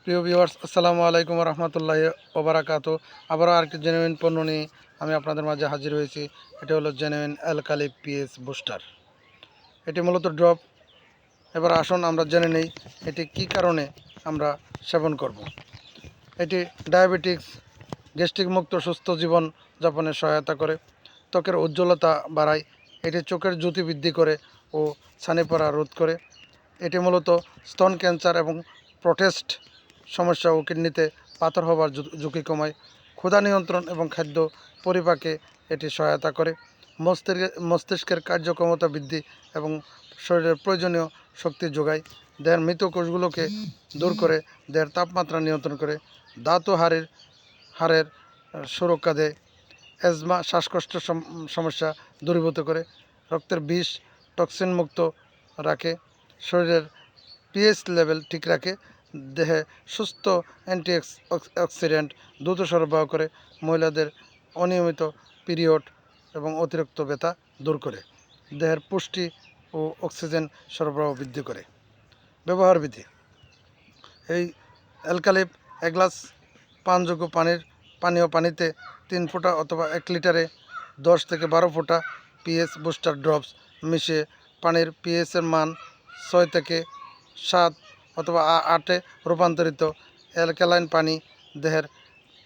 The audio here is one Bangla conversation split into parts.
প্রিয় ভিউয়ার্স, আসসালামু আলাইকুম রহমতুল্লাহি ওবারাকাতু। আবারও আরেকটি জেনুইন পণ্য নিয়ে আমি আপনাদের মাঝে হাজির হয়েছি। এটা হলো জেনুইন অ্যালকালি পিএস বুস্টার। এটি মূলত ড্রপ। এবার আসুন আমরা জেনে নেই এটি কী কারণে আমরা সেবন করব। এটি ডায়াবেটিক্স, গ্যাস্ট্রিক মুক্ত সুস্থ জীবন যাপনে সহায়তা করে, ত্বকের উজ্জ্বলতা বাড়ায়, এটি চোখের জ্যোতি বৃদ্ধি করে ও ছানি পড়া রোধ করে। এটি মূলত স্তন ক্যান্সার এবং প্রোস্টেট সমস্যা ও কিডনিতে পাথর হবার ঝুঁকি কমায়। ক্ষুধা নিয়ন্ত্রণ এবং খাদ্য পরিপাকে এটি সহায়তা করে। মস্তিষ্কের কার্যক্ষমতা বৃদ্ধি এবং শরীরের প্রয়োজনীয় শক্তি যোগায়। দেহের মৃত কোষগুলোকে দূর করে দেহের তাপমাত্রা নিয়ন্ত্রণ করে। দাঁত ও হাড়ের সুরক্ষা দেয়। অ্যাজমা, শ্বাসকষ্ট সমস্যা দূরীভূত করে। রক্তের বিষ টক্সিন মুক্ত রাখে। শরীরের পিএইচ লেভেল ঠিক রাখে। দেহে সুস্থ অ্যান্টিঅক্সিডেন্ট দ্রুত সরবরাহ করে। মহিলাদের অনিয়মিত পিরিয়ড এবং অতিরিক্ত ব্যথা দূর করে। দেহের পুষ্টি ও অক্সিজেন সরবরাহ বৃদ্ধি করে। ব্যবহার বিধি: এই অ্যালকালিপ এক গ্লাস পানযোগ্য পানীয় পানিতে 3 ফোঁটা অথবা 1 লিটারে 10 থেকে 12 ফোঁটা পিএইচ বুস্টার ড্রপস মিশিয়ে পানির পিএইচের মান 6 থেকে 7 অথবা 8-এ রূপান্তরিত। অ্যালকালাইন পানি দেহের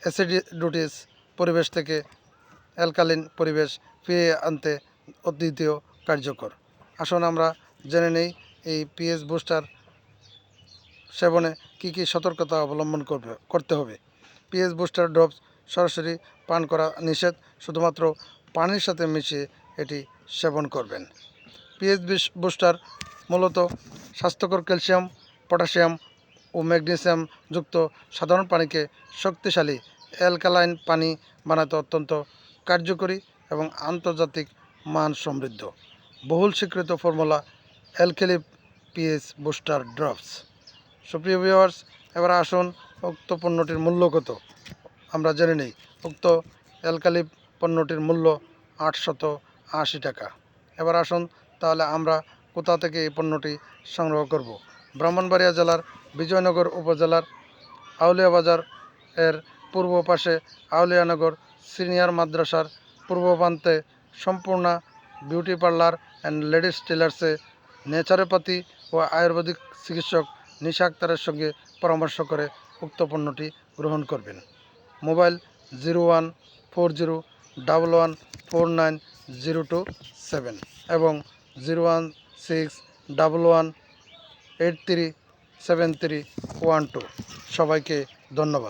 অ্যাসিডিটিস পরিবেশ থেকে অ্যালকালিন পরিবেশ ফিরিয়ে আনতে অদ্বিতীয় কার্যকর। আসুন আমরা জেনে নেই এই পিএইচ বুস্টার সেবনে কী কী সতর্কতা অবলম্বন করতে হবে। পিএইচ বুস্টার ড্রপস সরাসরি পান করা নিষেধ, শুধুমাত্র পানির সাথে মিশিয়ে এটি সেবন করবেন। পিএইচ বুস্টার মূলত স্বাস্থ্যকর ক্যালসিয়াম, পটাশিয়াম ও ম্যাগনেসিয়াম যুক্ত সাধারণ পানিকে শক্তিশালী অ্যালকালাইন পানি বানাতে অত্যন্ত কার্যকরী এবং আন্তর্জাতিক মান সমৃদ্ধ। বহুল স্বীকৃত formula alkali pH booster drops. সুপ্রিয় ভিউয়ার্স, এবার আসুন উক্ত পণ্যটির মূল্য কত আমরা জেনে নিই। উক্ত অ্যালকালি পণ্যটির মূল্য 880 টাকা। এবার আসুন তাহলে আমরা কোথা থেকে এই পণ্যটি সংগ্রহ করব। ব্রাহ্মণবাড়িয়া জেলার বিজয়নগর উপজেলার আউলিয়া বাজার এর পূর্ব পাশে আউলিয়ানগর সিনিয়র মাদ্রাসার পূর্ব প্রান্তে Sampurna beauty parlour and ladies টেলার্সে ন্যাচারোপ্যাথি ও আয়ুর্বেদিক চিকিৎসক নিশা আক্তারের সঙ্গে পরামর্শ করে উক্ত পণ্যটি গ্রহণ করবেন। মোবাইল 014014149027 এবং 01611837312। সবাইকে ধন্যবাদ।